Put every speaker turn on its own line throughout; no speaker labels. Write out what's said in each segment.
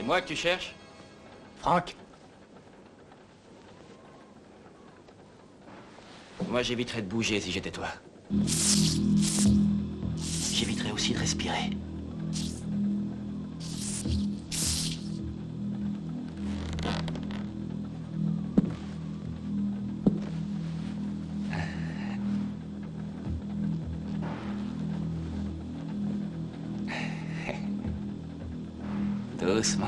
moi que tu cherches?
Franck?
Moi, j'éviterais de bouger si j'étais toi. J'éviterais aussi de respirer. Doucement.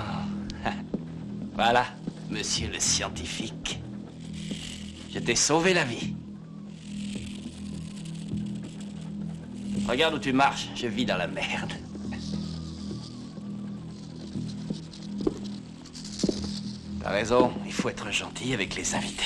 Voilà, monsieur le scientifique. Je t'ai sauvé la vie. Regarde où tu marches, je vis dans la merde. T'as raison, il faut être gentil avec les invités.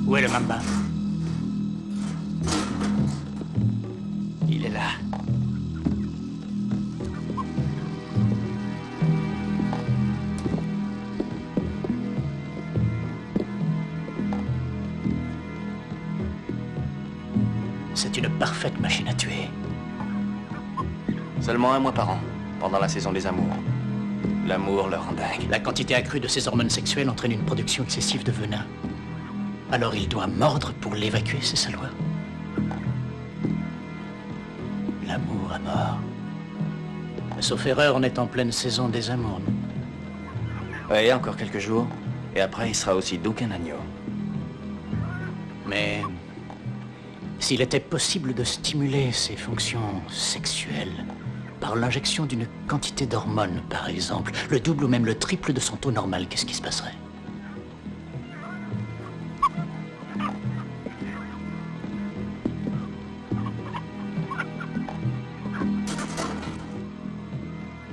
Où est le Mamba?
Il est là.
C'est une parfaite machine à tuer.
Seulement 1 mois par an, pendant la saison des amours. L'amour le rend dingue.
La quantité accrue de ses hormones sexuelles entraîne une production excessive de venin. Alors il doit mordre pour l'évacuer, c'est sa loi. L'amour à mort. Sauf erreur, on est en pleine saison des amours, non?
Oui, encore quelques jours. Et après, il sera aussi doux qu'un agneau.
Mais s'il était possible de stimuler ses fonctions sexuelles par l'injection d'une quantité d'hormones, par exemple, le double ou même le triple de son taux normal, qu'est-ce qui se passerait?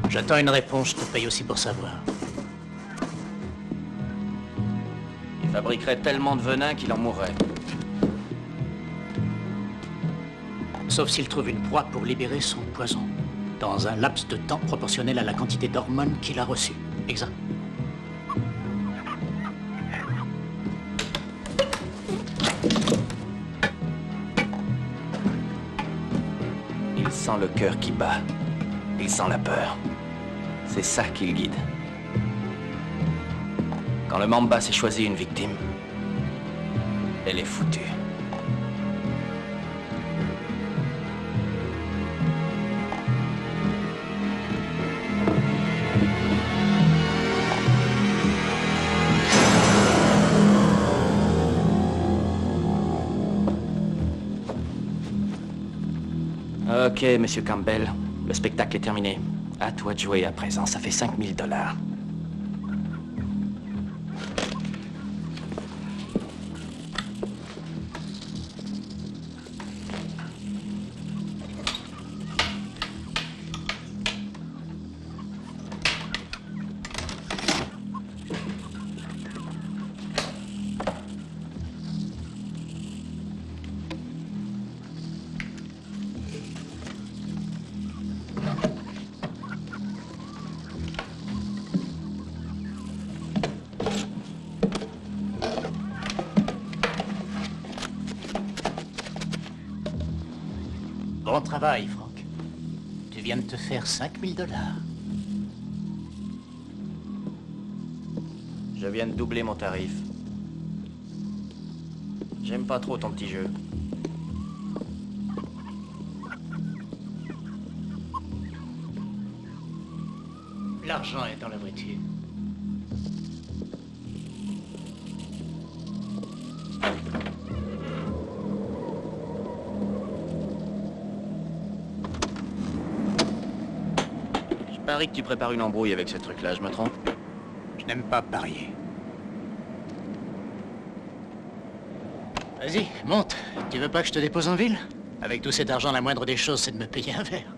J'attends une réponse, je te paye aussi pour savoir.
Il fabriquerait tellement de venin qu'il en mourrait.
Sauf s'il trouve une proie pour libérer son poison, dans un laps de temps proportionnel à la quantité d'hormones qu'il a reçue. Exact.
Il sent le cœur qui bat. Il sent la peur. C'est ça qui le guide. Quand le Mamba s'est choisi une victime, elle est foutue. Ok, monsieur Campbell, le spectacle est terminé. À toi de jouer à présent, ça fait 5000 $.
Bon travail, Franck. Tu viens de te faire 5000 $.
Je viens de doubler mon tarif. J'aime pas trop ton petit jeu.
L'argent est dans la voiture.
Je parie que tu prépares une embrouille avec ce truc-là, je me trompe?
Je n'aime pas parier. Vas-y, monte. Tu veux pas que je te dépose en ville? Avec tout cet argent, la moindre des choses, c'est de me payer un verre.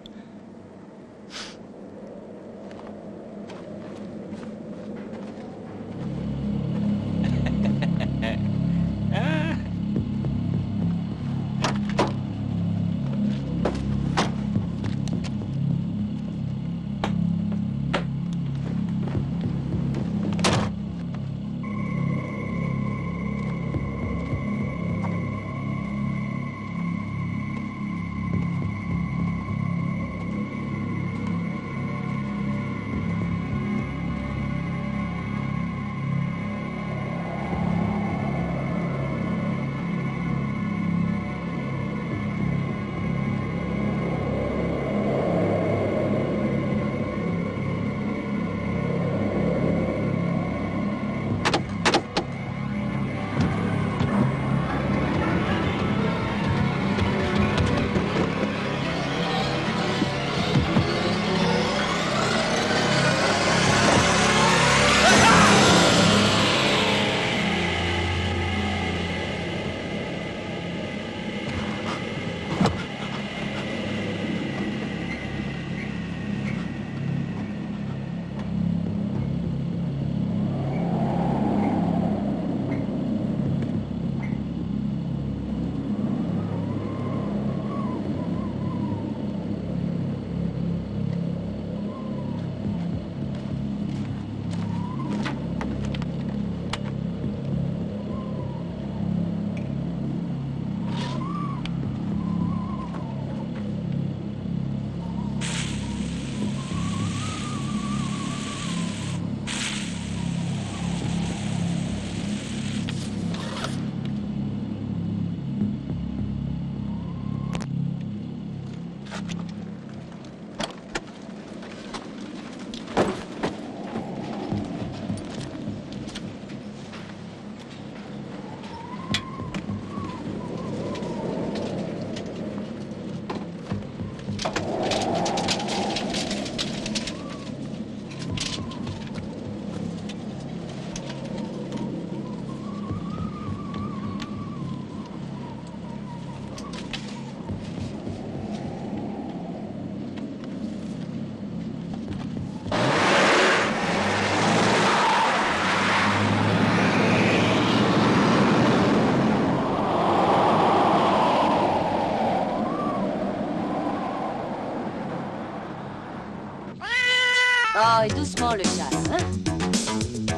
et doucement le chat, hein?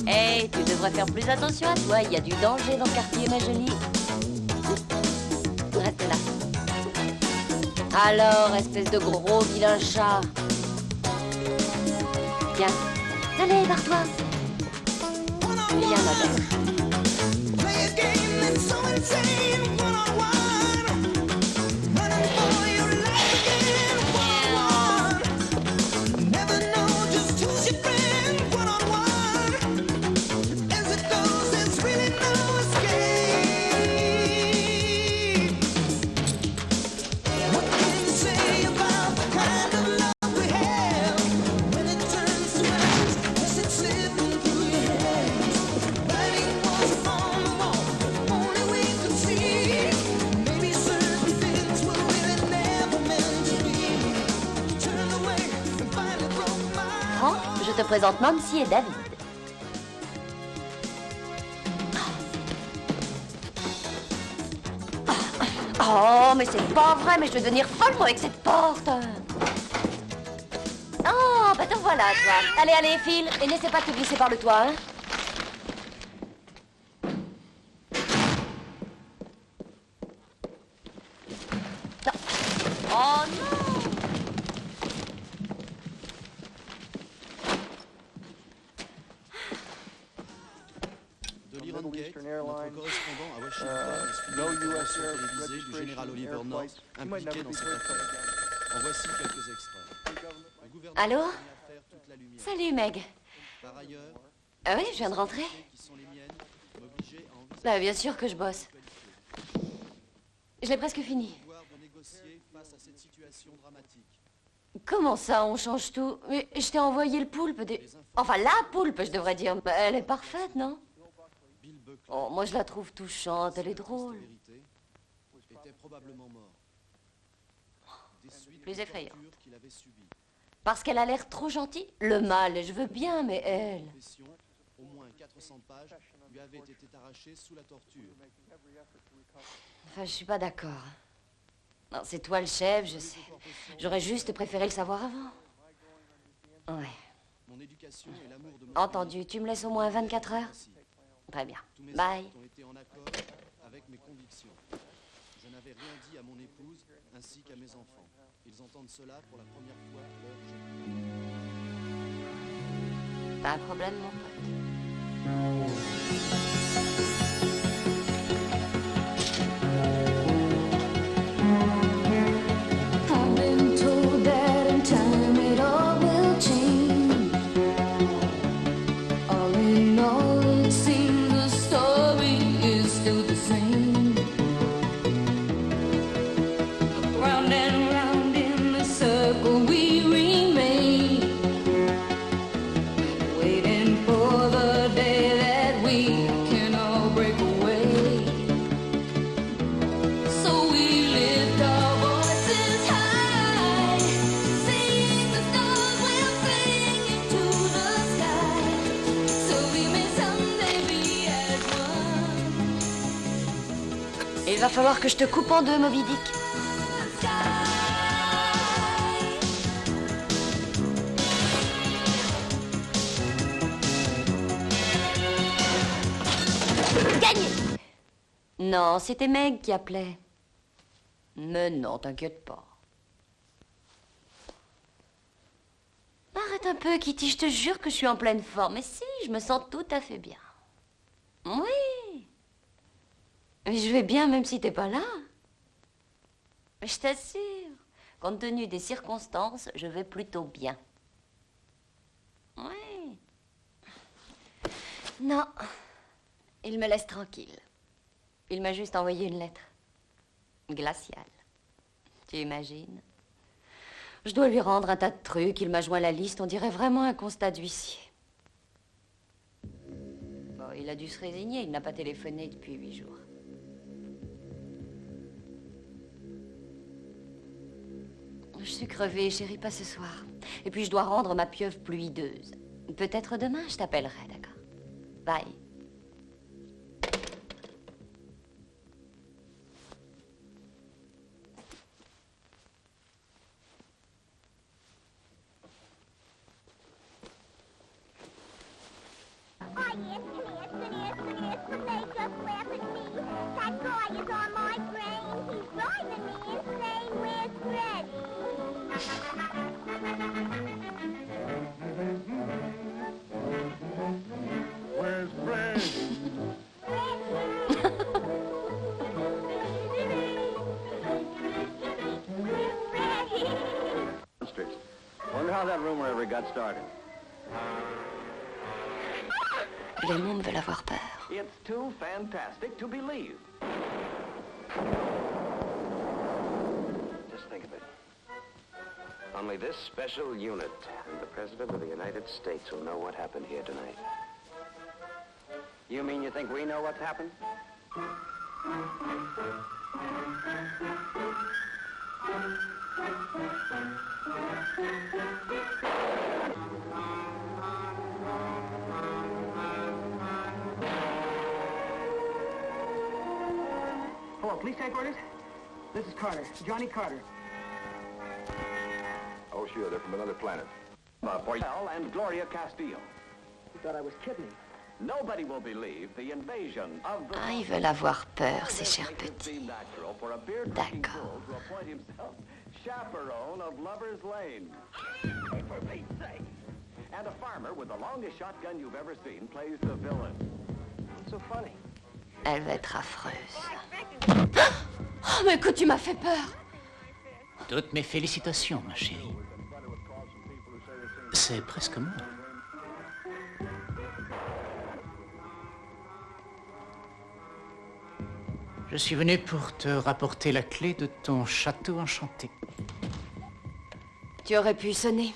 Hey, tu devrais faire plus attention à toi. Il y a du danger dans le quartier, ma jolie. Reste là. Alors, espèce de gros vilain chat. Viens. Allez, barre-toi. Viens, ma belle. Je te présente Nancy et David. Oh, mais c'est pas vrai, mais je vais devenir folle, moi, avec cette porte. Oh, bah te voilà, toi. Allez, allez, file, et n'essaie pas de te glisser par le toit, hein. Non. Oh, non.
Eastern Airlines, no US Air registration air flights. You might never be heard from again.
En voici quelques extraits. Le gouvernement
Allô?
a mis à faire toute la lumière.
Salut, Meg.
Par ailleurs,
Ah oui, je viens de rentrer.
qui sont les miennes m'obligeaient à envisager
Bah, bien sûr que je bosse. Je l'ai presque fini.
le pouvoir de négocier face à cette situation dramatique.
Comment ça, on change tout? Mais je t'ai envoyé le poulpe des... Enfin, la poulpe, je devrais dire. Bah, elle est parfaite, non?
Bill Buckley,
Oh, moi, je la trouve touchante, elle est
la
drôle.
vérité, était probablement mort. Des suites
Plus
de
effrayante.
tortures qu'il avait subies.
Parce qu'elle a l'air trop gentille. Le mal, je veux bien, mais elle...
Confession, au moins 400 pages lui avaient été arrachées sous la torture.
Enfin, je suis pas d'accord. Non, c'est toi le chef, je sais. J'aurais juste préféré le savoir avant. Ouais.
Mon éducation et l'amour de mon
Entendu, tu me laisses au moins 24 heures?
pays.
Très bien.
Tous mes
Bye.
actes ont été en accord avec mes convictions. Je n'avais rien dit à mon épouse ainsi qu'à mes enfants. Ils entendent cela pour la première fois à leur jeune.
Pas un problème, mon pote.
I've been told that in time it all will change. All in all, it seems the story is still the same. Round and round in the circle we remain, waiting for the day that we can all break away. So we lift our voices high, sing the stars will sing into the sky, so we may someday be as one.
Il va falloir que je te coupe en deux, Moby Dick. Gagné! Non, c'était Meg qui appelait. Mais non, t'inquiète pas. Arrête un peu, Kitty, je te jure que je suis en pleine forme. Mais si, je me sens tout à fait bien. Oui. Mais je vais bien même si t'es pas là. Je t'assure, compte tenu des circonstances, je vais plutôt bien. Oui. Non, il me laisse tranquille. Il m'a juste envoyé une lettre. Glaciale. Tu imagines? Je dois lui rendre un tas de trucs. Il m'a joint la liste. On dirait vraiment un constat d'huissier. Bon, il a dû se résigner. Il n'a pas téléphoné depuis 8 jours. Je suis crevée, chérie, pas ce soir. Et puis je dois rendre ma pieuvre fluideuse. Peut-être demain, je t'appellerai, d'accord? Bye.
how that rumor ever got started.
Les mômes veulent avoir peur.
It's too fantastic to believe. Just think of it. Only this special unit and the President of the United States will know what happened here tonight. You mean you think we know what's happened?
Hello, police headquarters? This is Carter, Johnny Carter.
Oh, sure, they're from another planet. For Yell and Gloria Castillo.
You thought I was kidding.
Nobody will believe the invasion of the...
Ah, ils veulent avoir peur, ces chers petits. D'accord.
Chaperone of Lover's Lane. For Pete's sake. And a farmer with the longest shotgun you've ever seen plays the villain.
What's so funny?
Elle va être affreuse. Oh, mais que tu m'as fait peur!
Toutes mes félicitations, ma chérie. C'est presque moi. Je suis venu pour te rapporter la clé de ton château enchanté.
Tu aurais pu sonner.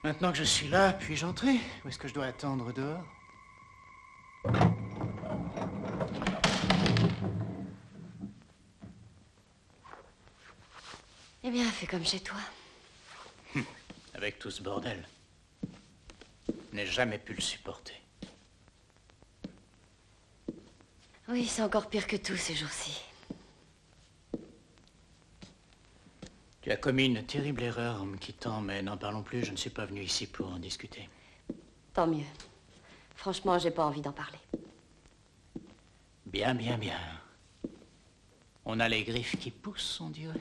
Maintenant que je suis là, puis-je entrer? Ou est-ce que je dois attendre dehors?
Eh bien, fais comme chez toi.
Avec tout ce bordel. Je n'ai jamais pu le supporter.
Oui, c'est encore pire que tout ces jours-ci.
Tu as commis une terrible erreur en me quittant, mais n'en parlons plus, je ne suis pas venu ici pour en discuter.
Tant mieux. Franchement, j'ai pas envie d'en parler.
Bien, bien, bien. On a les griffes qui poussent, on dirait.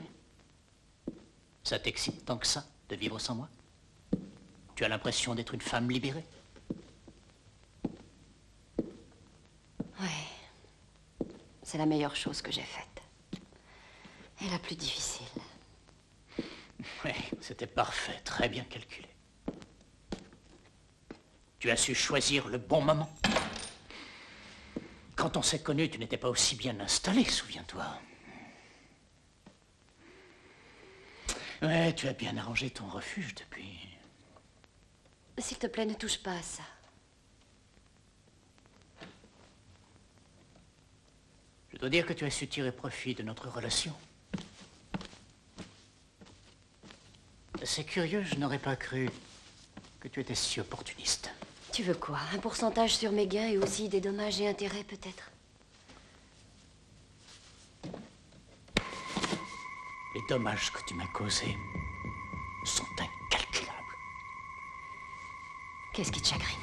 Ça t'excite tant que ça, de vivre sans moi? Tu as l'impression d'être une femme libérée?
Ouais. C'est la meilleure chose que j'ai faite. Et la plus difficile.
Oui, c'était parfait, très bien calculé. Tu as su choisir le bon moment. Quand on s'est connus, tu n'étais pas aussi bien installé, souviens-toi. Ouais, tu as bien arrangé ton refuge depuis.
S'il te plaît, ne touche pas à ça.
Je dois dire que tu as su tirer profit de notre relation. C'est curieux, je n'aurais pas cru que tu étais si opportuniste.
Tu veux quoi? Un pourcentage sur mes gains et aussi des dommages et intérêts, peut-être?
Les dommages que tu m'as causés sont incalculables.
Qu'est-ce qui te chagrine?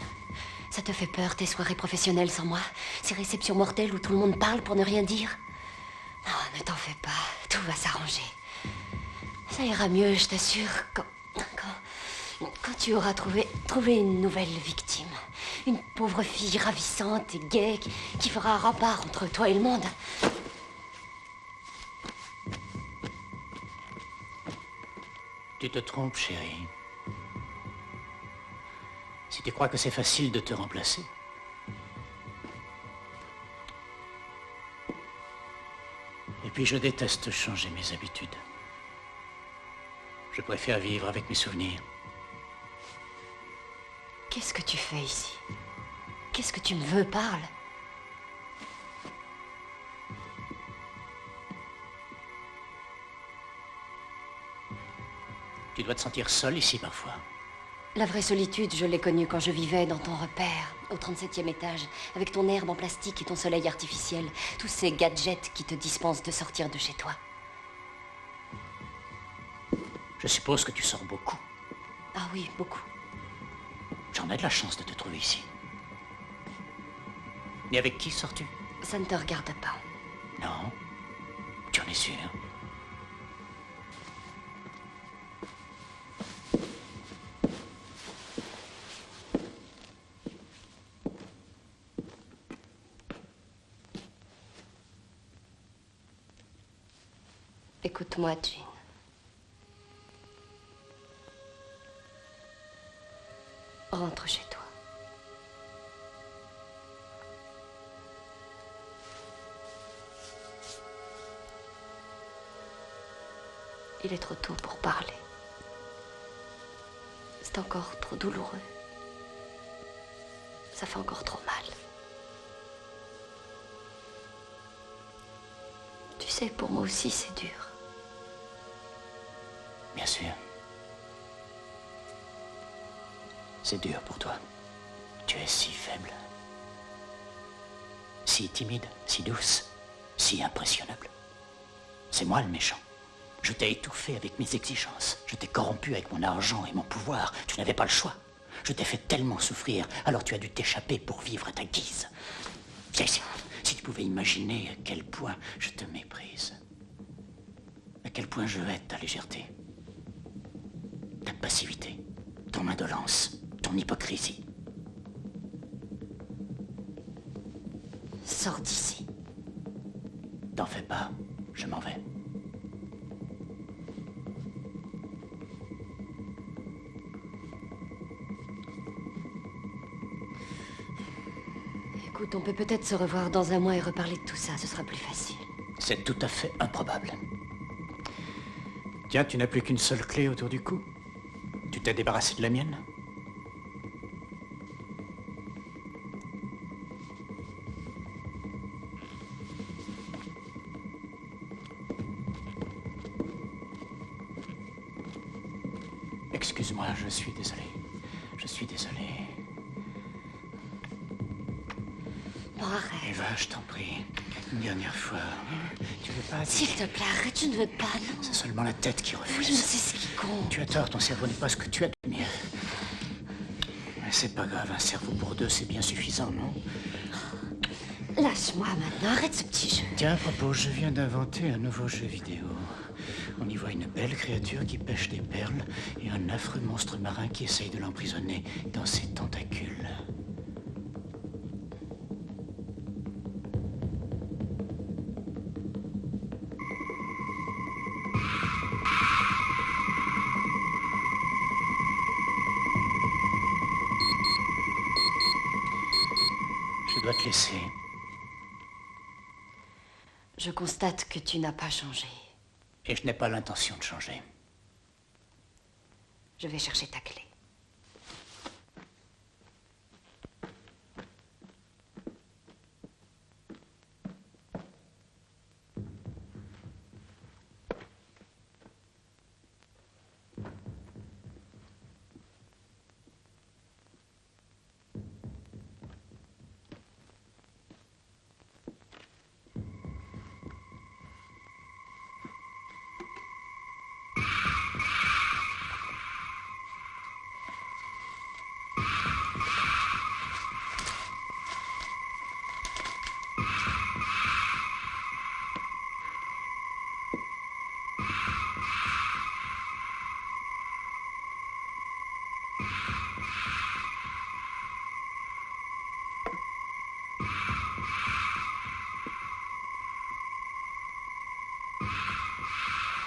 Ça te fait peur, tes soirées professionnelles sans moi? Ces réceptions mortelles où tout le monde parle pour ne rien dire? Non, ne t'en fais pas, tout va s'arranger. Ça ira mieux, je t'assure, quand tu auras trouvé une nouvelle victime. Une pauvre fille ravissante et gaie qui fera rempart entre toi et le monde.
Tu te trompes, chérie. Si tu crois que c'est facile de te remplacer. Et puis je déteste changer mes habitudes. Je préfère vivre avec mes souvenirs.
Qu'est-ce que tu fais ici? Qu'est-ce que tu me veux? Parle.
Tu dois te sentir seule ici parfois.
La vraie solitude, je l'ai connue quand je vivais dans ton repère, au 37e étage, avec ton herbe en plastique et ton soleil artificiel, tous ces gadgets qui te dispensent de sortir de chez toi.
Je suppose que tu sors beaucoup.
Ah oui, beaucoup.
J'en ai de la chance de te trouver ici. Et avec qui sors-tu?
Ça ne te regarde pas.
Non. Tu en es sûr?
Écoute-moi, Jean. Rentre chez toi. Il est trop tôt pour parler. C'est encore trop douloureux. Ça fait encore trop mal. Tu sais, pour moi aussi, c'est dur.
Bien sûr. C'est dur pour toi. Tu es si faible. Si timide, si douce, si impressionnable. C'est moi le méchant. Je t'ai étouffé avec mes exigences. Je t'ai corrompu avec mon argent et mon pouvoir. Tu n'avais pas le choix. Je t'ai fait tellement souffrir, alors tu as dû t'échapper pour vivre à ta guise. Viens ici. Si tu pouvais imaginer à quel point je te méprise. À quel point je hais ta légèreté. Ta passivité. Ton indolence. Ton hypocrisie.
Sors d'ici.
T'en fais pas. Je m'en vais.
Écoute, on peut peut-être se revoir dans un mois et reparler de tout ça. Ce sera plus facile.
C'est tout à fait improbable. Tiens, tu n'as plus qu'une seule clé autour du cou. Tu t'es débarrassé de la mienne? Excuse-moi, je suis désolé. Je suis désolé.
Bon, arrête.
Eva, je t'en prie. Une dernière fois. Tu veux pas...
S'il te plaît, arrête, je ne veux pas, non.
C'est seulement la tête qui
Oui,
refuse.
mais c'est ce qui compte.
Tu as tort, ton cerveau n'est pas ce que tu as de mieux. Mais c'est pas grave, un cerveau pour deux, c'est bien suffisant, non?
Lâche-moi maintenant, arrête ce petit jeu.
Tiens, à propos, je viens d'inventer un nouveau jeu vidéo. On y voit une belle créature qui pêche des perles et un affreux monstre marin qui essaye de l'emprisonner dans ses tentacules. Je dois te laisser.
Je constate que tu n'as pas changé.
Et je n'ai pas l'intention de changer.
Je vais chercher ta clé.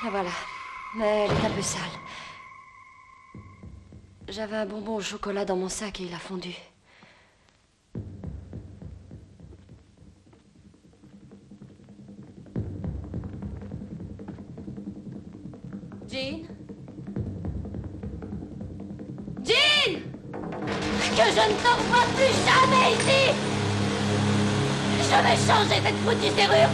La voilà. Mais elle est un peu sale. J'avais un bonbon au chocolat dans mon sac et il a fondu. Jean? Jean! Que je ne te revoie plus jamais ici! Je vais changer cette foutue serrure!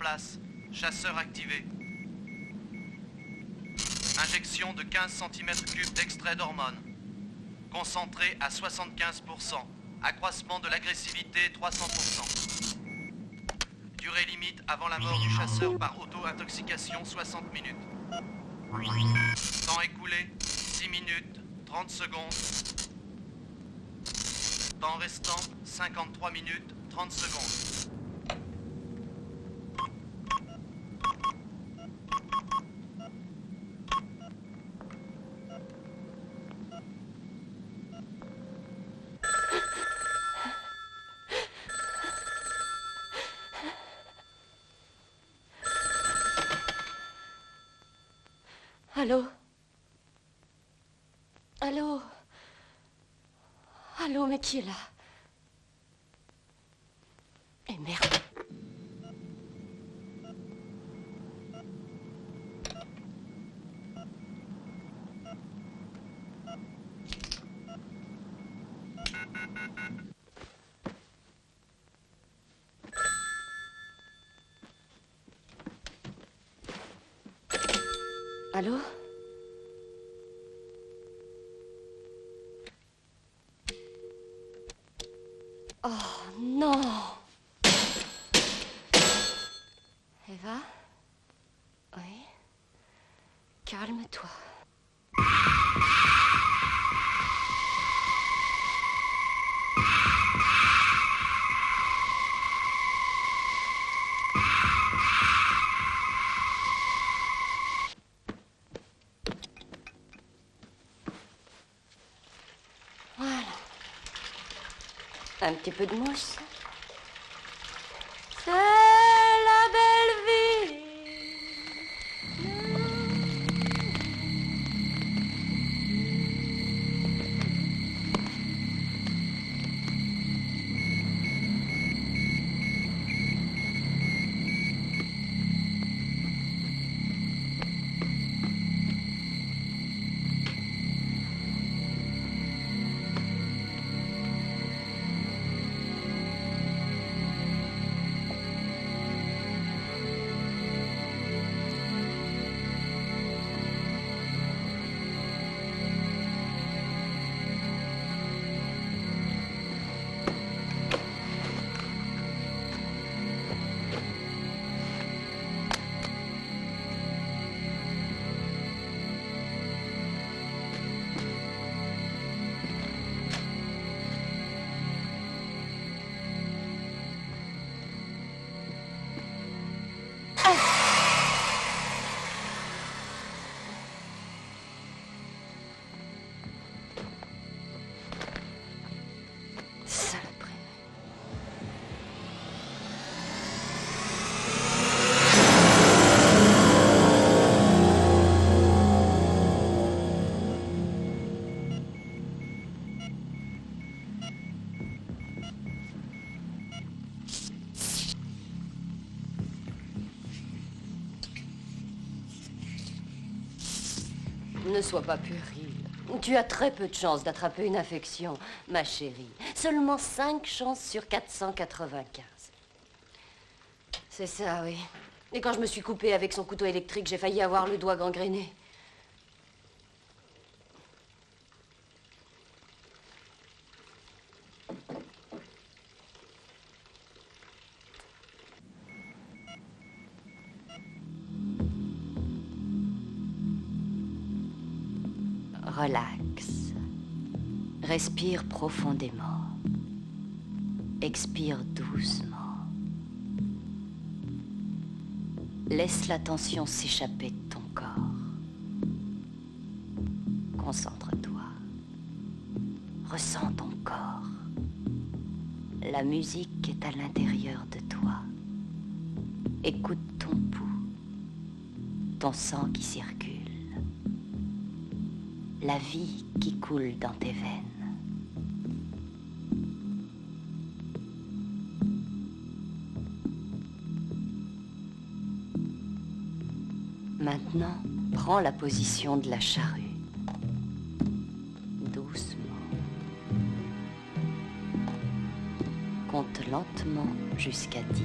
place. Chasseur activé. Injection de 15 cm3 d'extrait d'hormones. Concentré à 75%. Accroissement de l'agressivité 300%. Durée limite avant la mort du chasseur par auto-intoxication 60 minutes. Temps écoulé 6 minutes 30 secondes. Temps restant 53 minutes 30 secondes.
Allô? Allô? Allô, mais qui est là? Eh merde. Allô? Oh non! Eva? Oui? Calme-toi. Voilà. Un petit peu de mousse. C'est la belle vie. Saloperie. Ne sois pas puérile. Tu as très peu de chances d'attraper une infection, ma chérie. Seulement 5 chances sur 495. C'est ça, oui. Et quand je me suis coupée avec son couteau électrique, j'ai failli avoir le doigt gangréné. Relax. Respire profondément. Expire doucement. Laisse la tension s'échapper de ton corps. Concentre-toi. Ressens ton corps. La musique est à l'intérieur de toi. Écoute ton pouls, ton sang qui circule, la vie qui coule dans tes veines. Maintenant, prends la position de la charrue. Doucement. Compte lentement jusqu'à 10.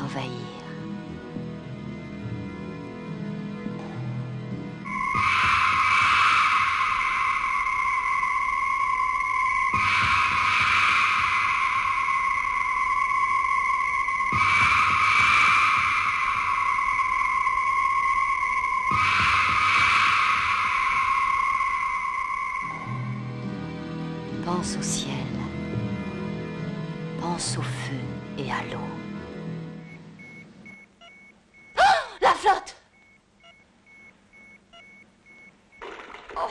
envahir. Pense au ciel. Pense au feu et à l'eau. Oh, la flotte! Oh,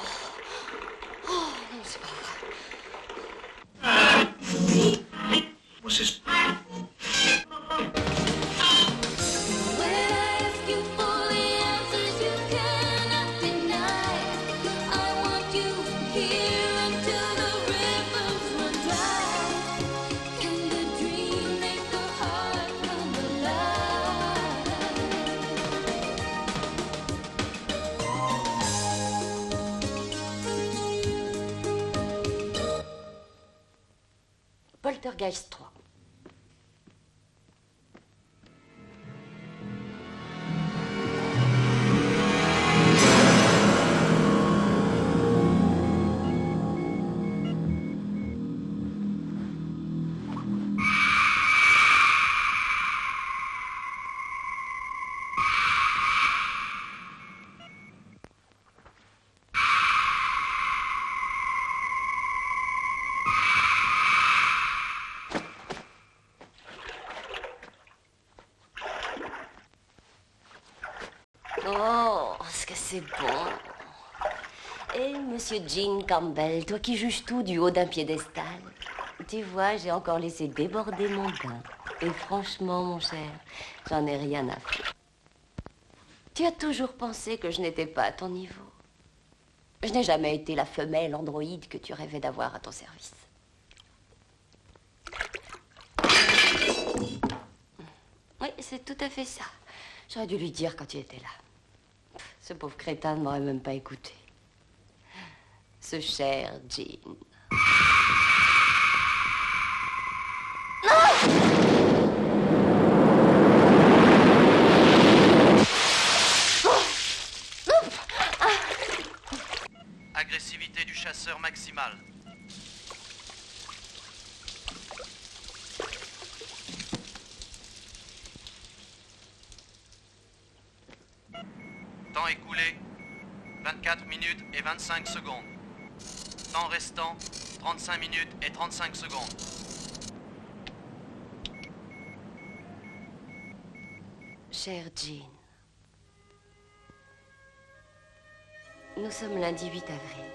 oh non, c'est pas vrai.
When I ask you for the answers you cannot deny, I want you here until the rivers run dry. Can the dream make the heart come alive?
Poltergeist 3. Oh, ce que c'est bon. Et monsieur Gene Campbell, toi qui juges tout du haut d'un piédestal, tu vois, j'ai encore laissé déborder mon bain. Et franchement, mon cher, j'en ai rien à foutre. Tu as toujours pensé que je n'étais pas à ton niveau. Je n'ai jamais été la femelle androïde que tu rêvais d'avoir à ton service. Oui, c'est tout à fait ça. J'aurais dû lui dire quand tu étais là. Ce pauvre crétin ne m'aurait même pas écouté. Ce cher Gene.
Agressivité du chasseur maximale. Temps écoulé, 24 minutes et 25 secondes. Temps restant, 35 minutes et 35 secondes.
Cher Gene, nous sommes lundi 8 avril.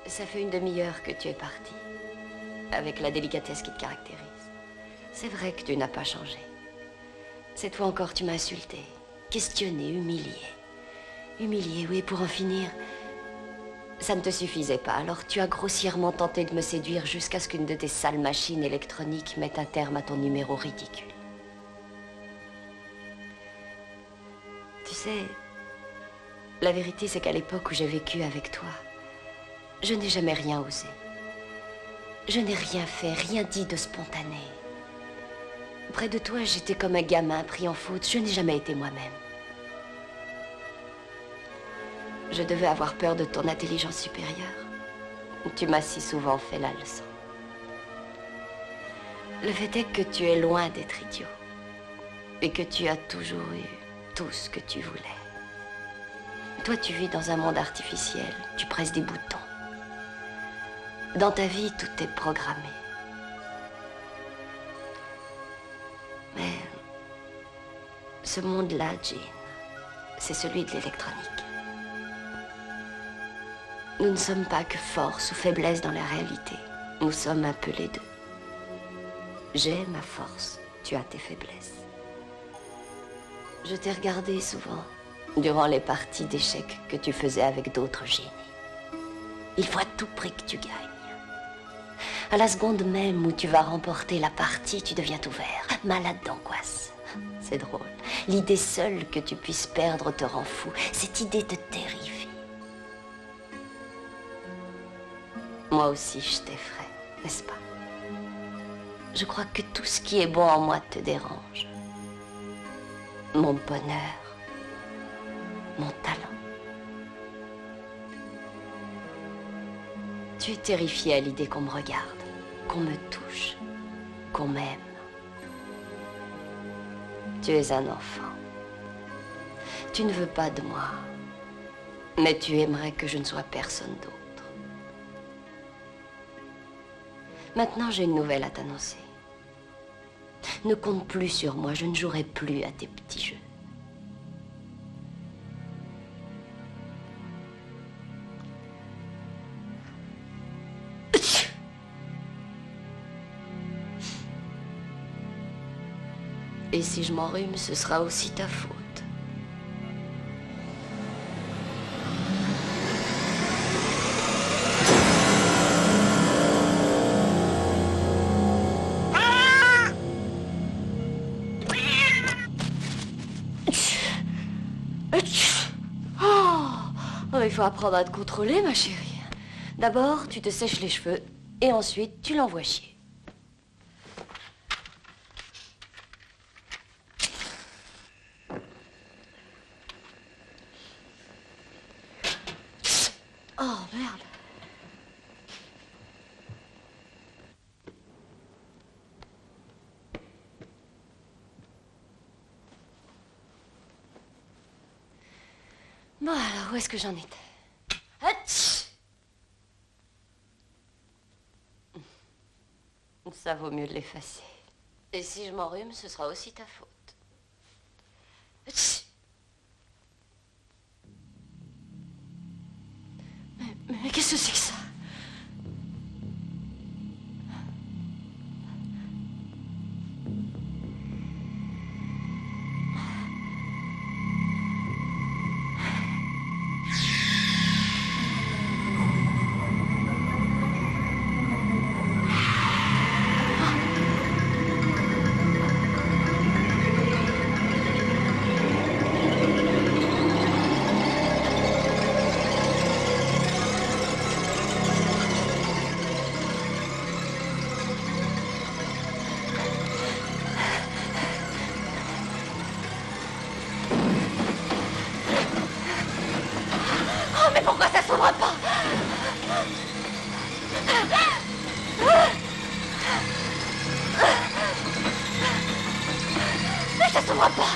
Ça fait une demi-heure que tu es parti, avec la délicatesse qui te caractérise. C'est vrai que tu n'as pas changé. Cette fois encore, tu m'as insulté, questionné, humilié. Humilié, oui, pour en finir. Ça ne te suffisait pas, alors tu as grossièrement tenté de me séduire jusqu'à ce qu'une de tes sales machines électroniques mette un terme à ton numéro ridicule. Tu sais, la vérité c'est qu'à l'époque où j'ai vécu avec toi, je n'ai jamais rien osé. Je n'ai rien fait, rien dit de spontané. Près de toi, j'étais comme un gamin pris en faute, je n'ai jamais été moi-même. Je devais avoir peur de ton intelligence supérieure. Tu m'as si souvent fait la leçon. Le fait est que tu es loin d'être idiot. Et que tu as toujours eu tout ce que tu voulais. Toi, tu vis dans un monde artificiel. Tu presses des boutons. Dans ta vie, tout est programmé. Mais ce monde-là, Gene, c'est celui de l'électronique. Nous ne sommes pas que force ou faiblesse dans la réalité. Nous sommes un peu les deux. J'ai ma force, tu as tes faiblesses. Je t'ai regardé souvent, durant les parties d'échecs que tu faisais avec d'autres génies. Il faut à tout prix que tu gagnes. À la seconde même où tu vas remporter la partie, tu deviens tout vert, malade d'angoisse. C'est drôle. L'idée seule que tu puisses perdre te rend fou. Cette idée te terrifie. Moi aussi, je t'effraie, n'est-ce pas? Je crois que tout ce qui est bon en moi te dérange. mon bonheur, mon talent. Tu es terrifié à l'idée qu'on me regarde, qu'on me touche, qu'on m'aime. Tu es un enfant. Tu ne veux pas de moi, mais tu aimerais que je ne sois personne d'autre. Maintenant, j'ai une nouvelle à t'annoncer. Ne compte plus sur moi, je ne jouerai plus à tes petits jeux. Et si je m'enrhume, ce sera aussi ta faute. Oh, il faut apprendre à te contrôler, ma chérie. D'abord, tu te sèches les cheveux et ensuite, tu l'envoies chier. Oh, merde. Bon, alors, où est-ce que j'en étais? Hatch! Ça vaut mieux de l'effacer. Et si je m'enrhume, ce sera aussi ta faute. Hatch! Mais qu'est-ce que c'est que ça? Mais pourquoi ça s'ouvre pas? Mais ça s'ouvre pas.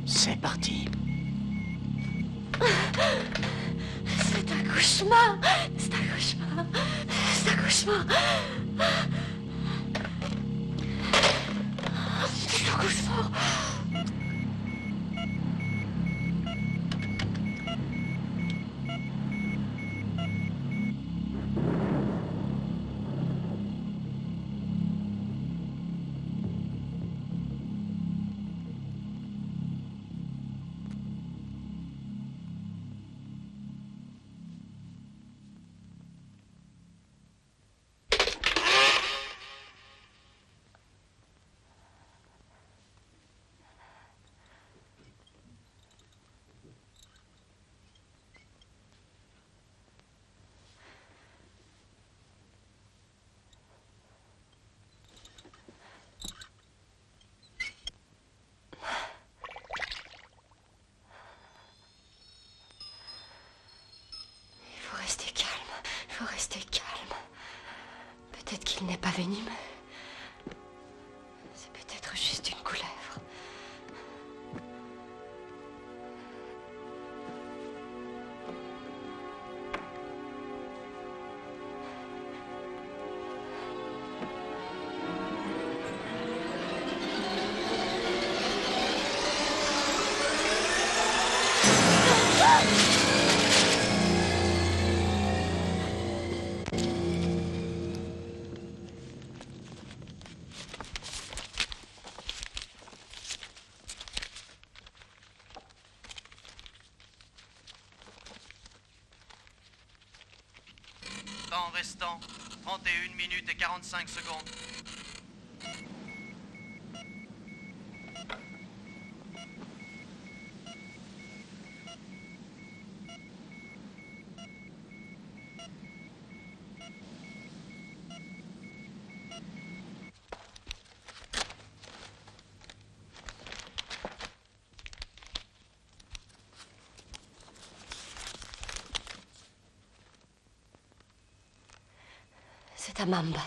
C'est parti.
C'est un cauchemar. C'est un cauchemar. C'est un cauchemar. C'est un cauchemar. Il faut rester calme. Peut-être qu'il n'est pas venimeux. C'est peut-être juste une couleuvre.
Temps restant, 31 minutes et 45 secondes.
C'est Amamba.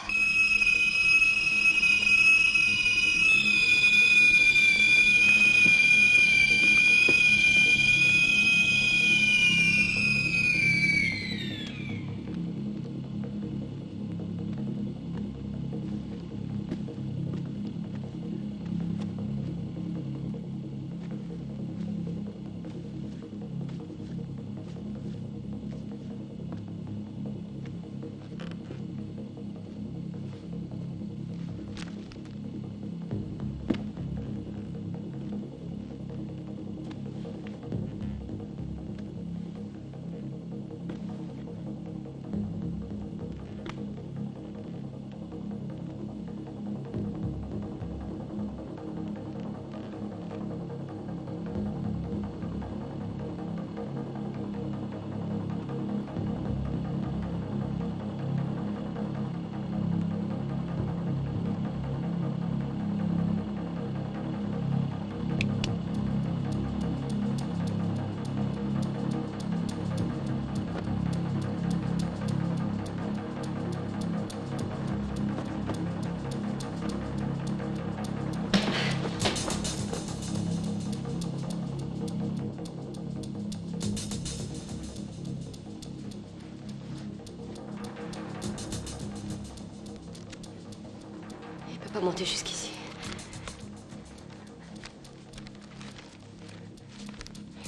Pas monter jusqu'ici.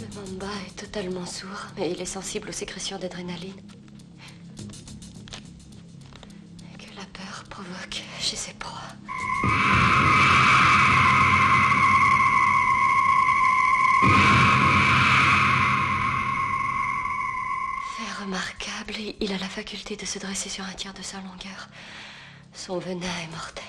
Le Mamba est totalement sourd, mais il est sensible aux sécrétions d'adrénaline que la peur provoque chez ses proies. Fait remarquable, il a la faculté de se dresser sur un tiers de sa longueur. Son venin est mortel.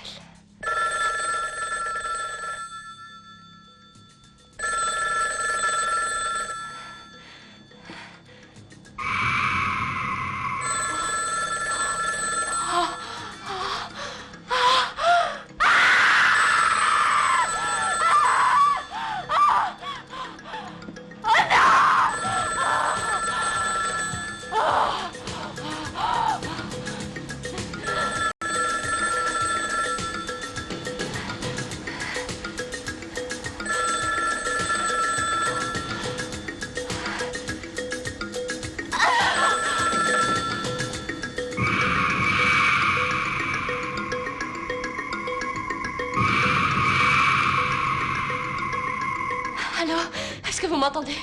Allô? Est-ce que vous m'entendez?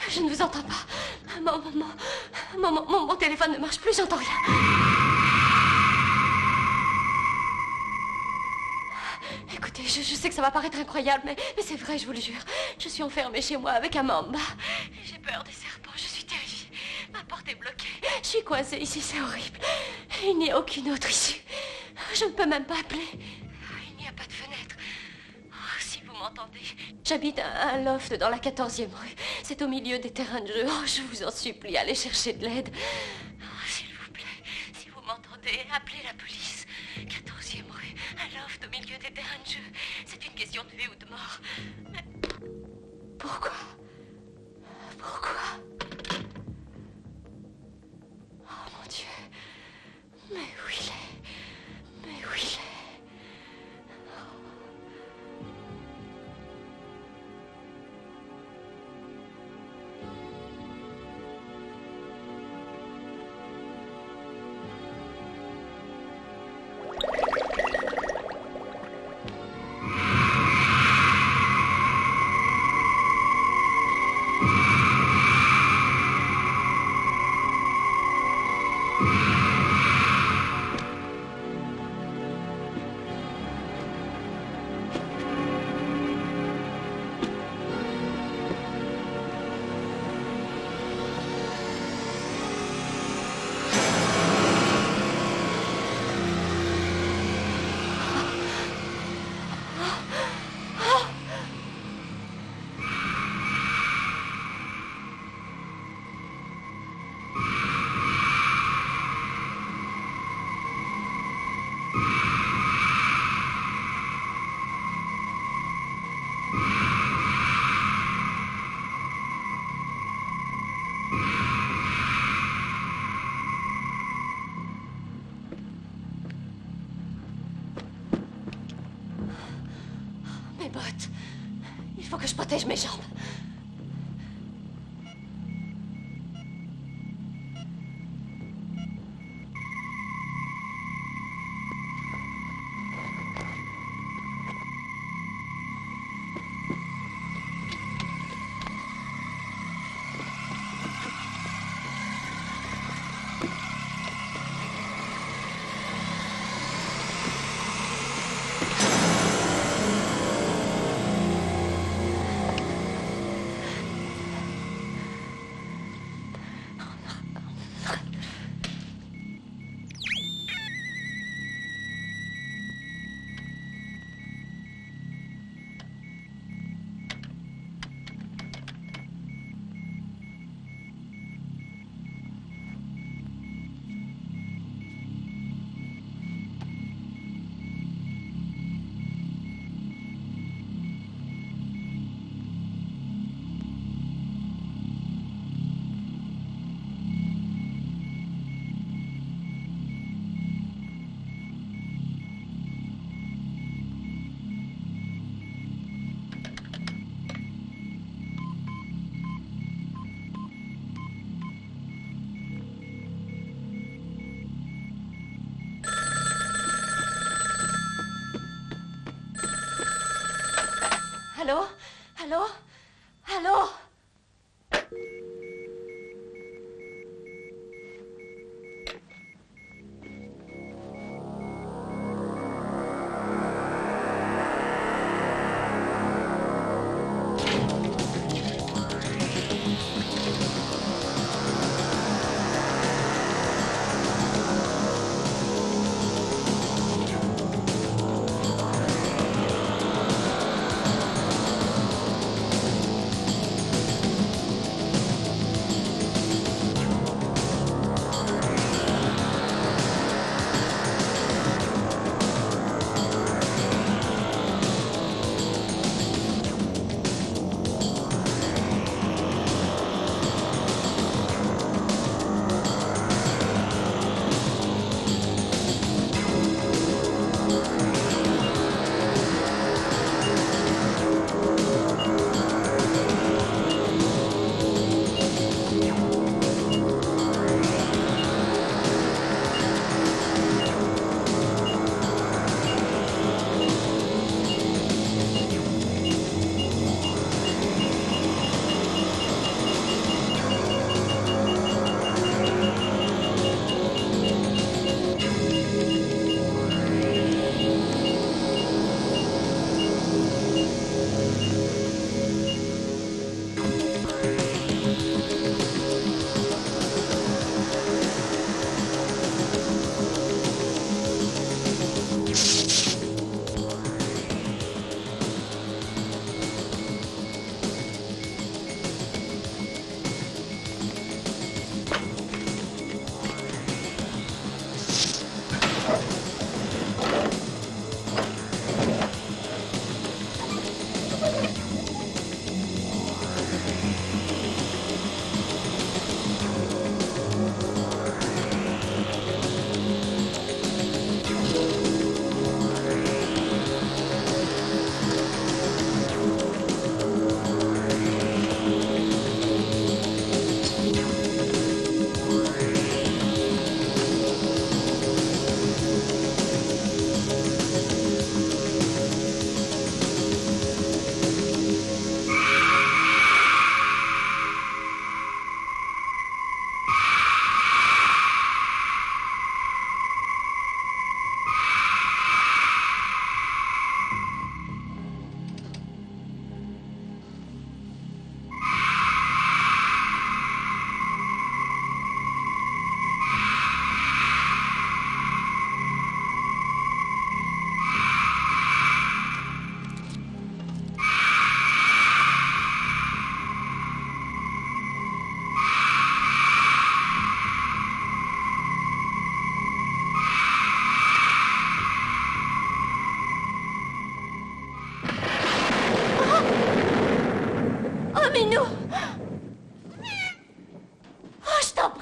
Je ne vous entends pas. Mon téléphone ne marche plus, j'entends rien. Écoutez, je sais que ça va paraître incroyable, mais c'est vrai, je vous le jure. Je suis enfermée chez moi avec Amamba. J'ai peur des serpents, je suis terrifiée. Ma porte est bloquée. Je suis coincée ici, c'est horrible. Il n'y a aucune autre issue. Je ne peux même pas appeler. Il n'y a pas de fenêtre. Oh, si vous m'entendez. J'habite un loft dans la 14e rue. C'est au milieu des terrains de jeu. Oh, je vous en supplie, allez chercher de l'aide. Oh, s'il vous plaît, si vous m'entendez, appelez la police. 14e rue, un loft au milieu des terrains de jeu. C'est une question de vie ou de mort. Mais pourquoi? Pourquoi? Oh mon Dieu. Mais où il est? Mais où il est? Mes bottes. Il faut que je protège mes jambes. Allô? Allô? Allô?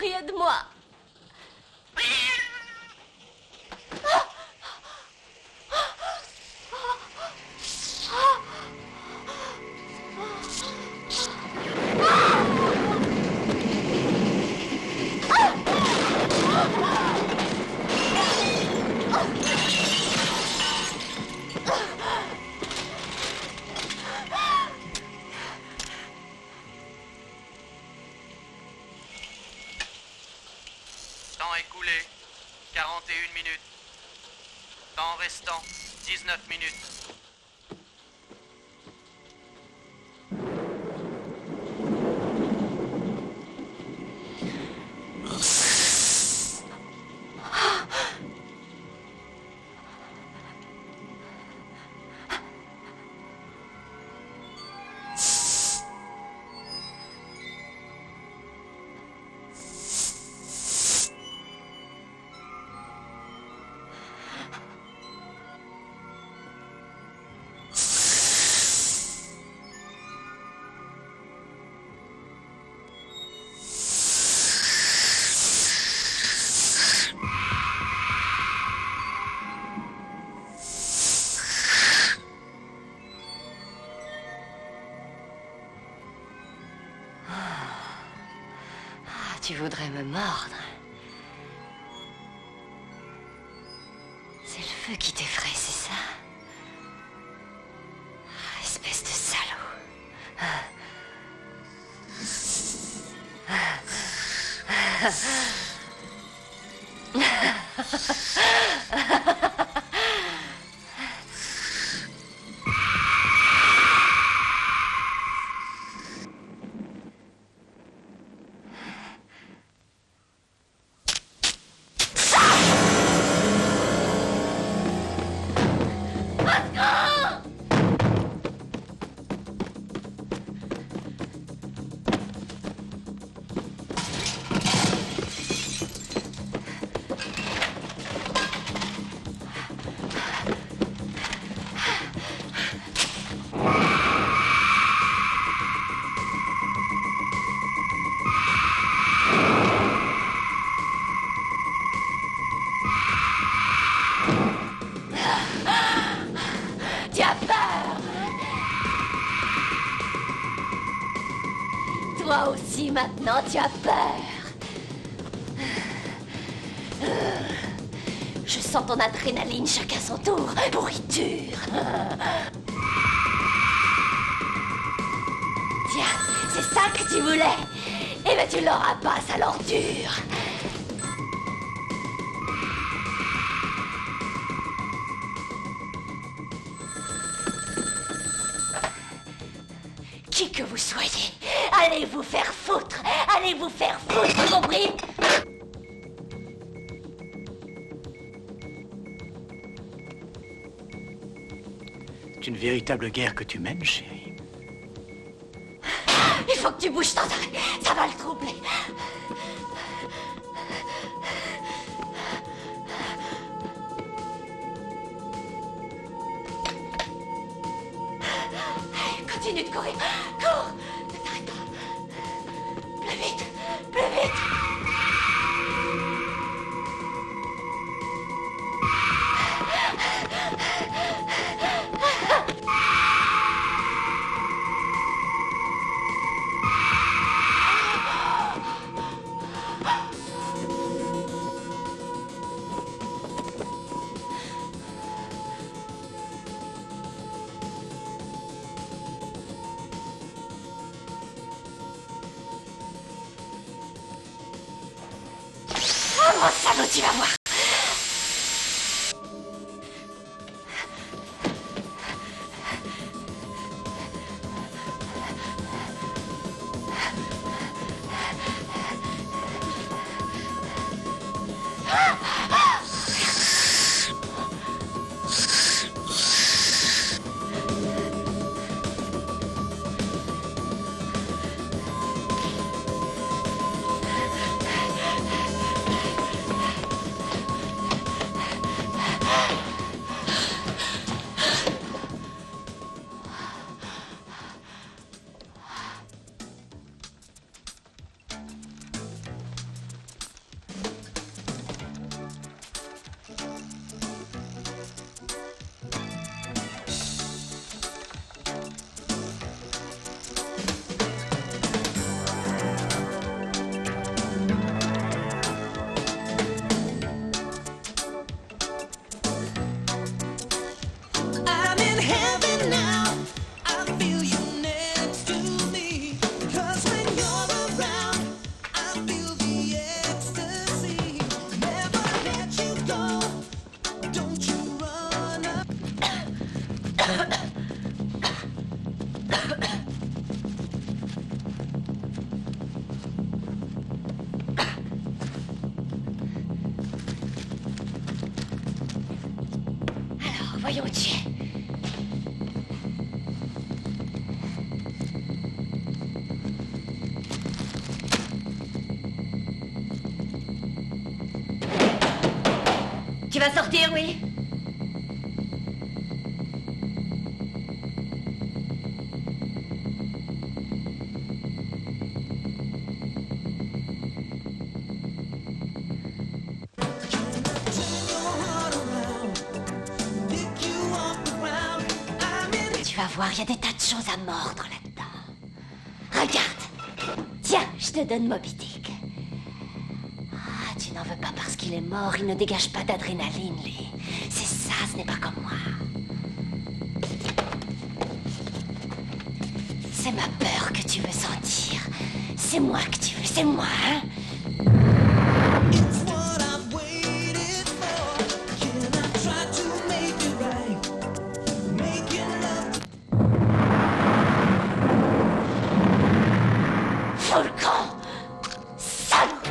prie, aide-moi.
Temps écoulé, 41 minutes. Temps restant, 19 minutes.
Tu voudrais me mordre. C'est le feu qui t'effraie, c'est ça? Espèce de salaud. Tu as peur? Toi aussi, maintenant, tu as peur. Je sens ton adrénaline, chacun son tour. Pourriture. Tiens, c'est ça que tu voulais. Eh ben, tu l'auras pas, sale ordure. Qui que vous soyez, allez vous faire foutre. Allez vous faire foutre, compris?
C'est une véritable guerre que tu mènes, chérie.
Il faut que tu bouges sans arrêt. Ça va le troubler. Continue de courir. Cours. Ne t'arrête pas. Plus vite. Plus vite. Oh, salaud, tu vas voir. Voyons où tu es. Tu vas sortir, oui? Tu vas voir, il y a des tas de choses à mordre là-dedans. Regarde. Tiens, je te donne Moby Dick. Ah, tu n'en veux pas parce qu'il est mort. Il ne dégage pas d'adrénaline, lui. C'est ça, ce n'est pas comme moi. C'est ma peur que tu veux sentir. C'est moi que tu veux, c'est moi, hein? Fous le camp! Salaud!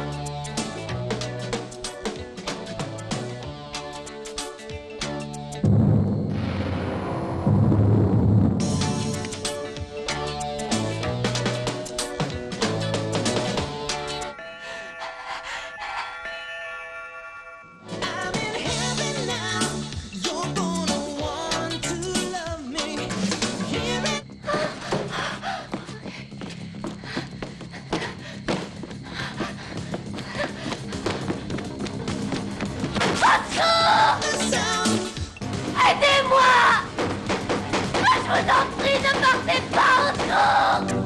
Aidez-moi! Je vous en prie, ne partez pas au secours!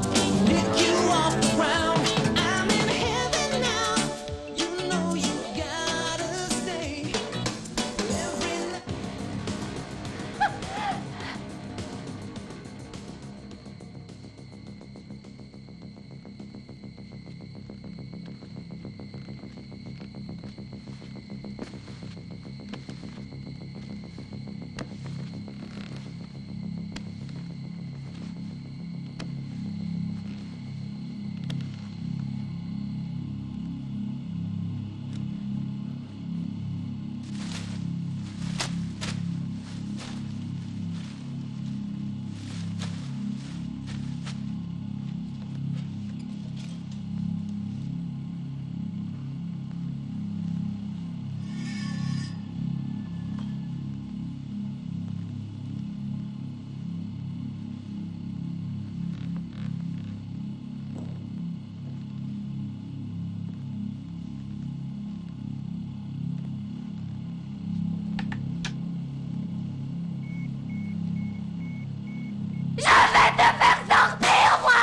Je vais te faire sortir, moi!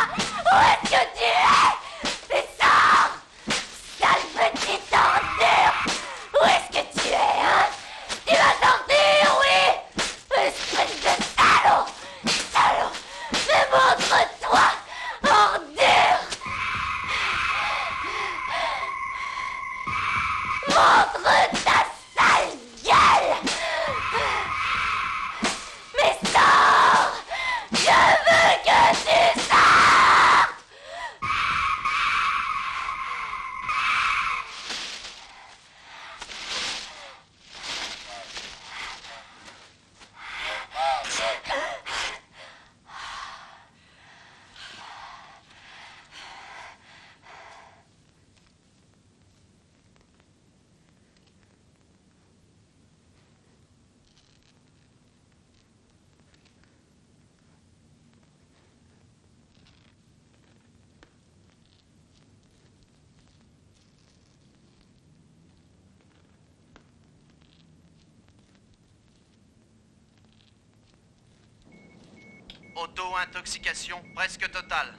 Où est-ce que tu es? Mais sors! Sale petite ordure! Où est-ce que tu es, hein? Tu vas sortir, oui! Espèce de salaud! Salaud! Mais montre-toi! Ordure! Montre ta sale gueule! Mais sors! Je veux que tu sortes!
Auto-intoxication presque totale.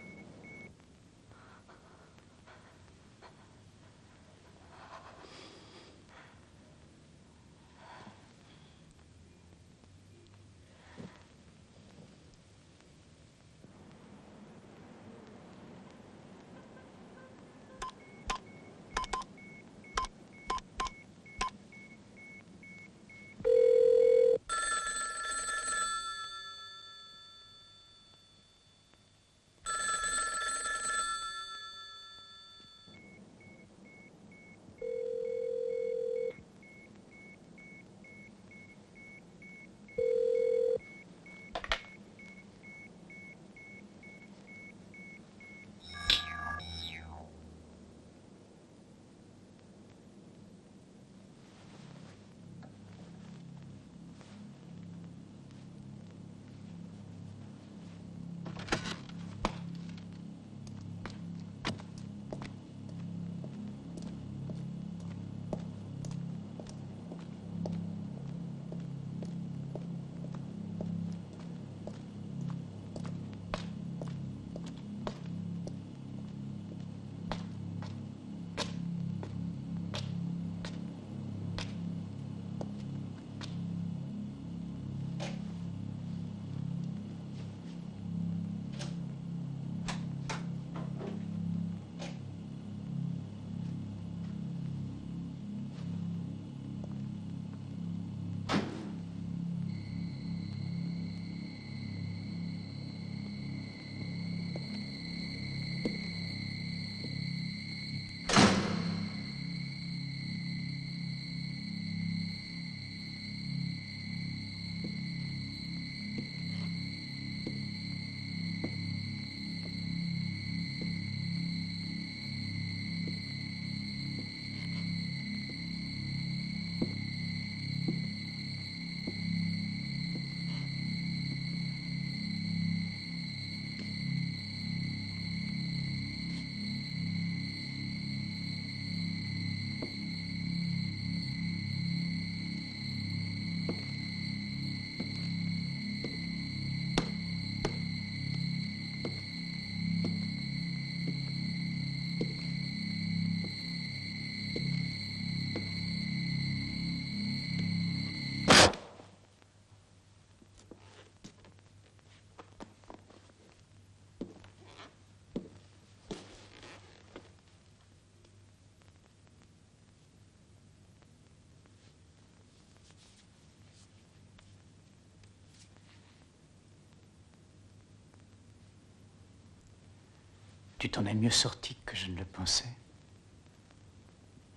Tu t'en es mieux sorti que je ne le pensais.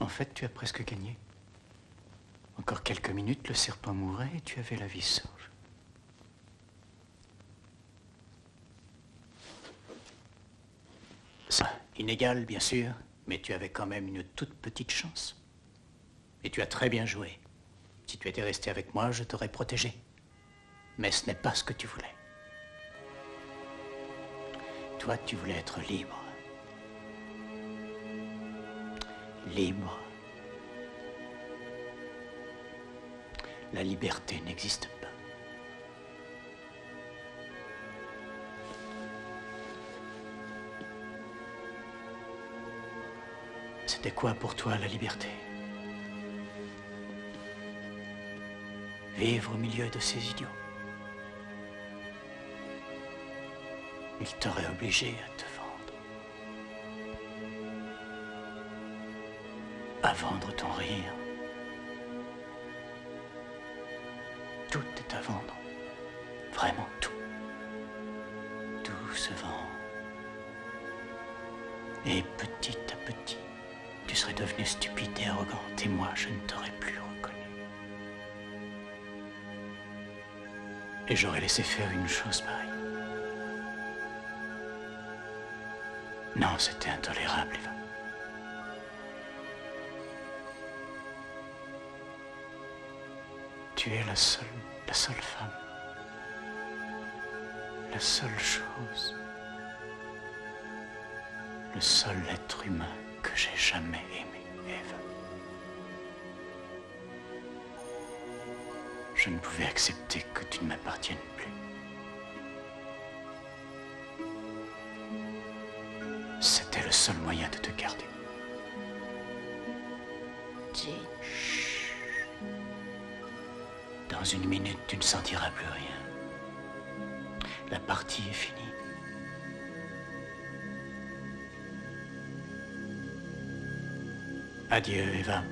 En fait, tu as presque gagné. Encore quelques minutes, le serpent mourrait et tu avais la vie sauve. Ça, inégal, bien sûr, mais tu avais quand même une toute petite chance. Et tu as très bien joué. Si tu étais resté avec moi, je t'aurais protégé. Mais ce n'est pas ce que tu voulais. Toi, tu voulais être libre. Libre. La liberté n'existe pas. C'était quoi pour toi la liberté? Vivre au milieu de ces idiots. Ils t'auraient obligé à te vendre. À vendre ton rire. Tout est à vendre. Vraiment tout. Tout se vend. Et petit à petit, tu serais devenue stupide et arrogante et moi, je ne t'aurais plus reconnu. Et j'aurais laissé faire une chose pareille. Non, c'était intolérable, Eva. Tu es la seule femme. La seule chose. Le seul être humain que j'ai jamais aimé, Eva. Je ne pouvais accepter que tu ne m'appartiennes plus. C'était le seul moyen de te garder.
Jean.
Dans une minute, tu ne sentiras plus rien. La partie est finie. Adieu, Eva.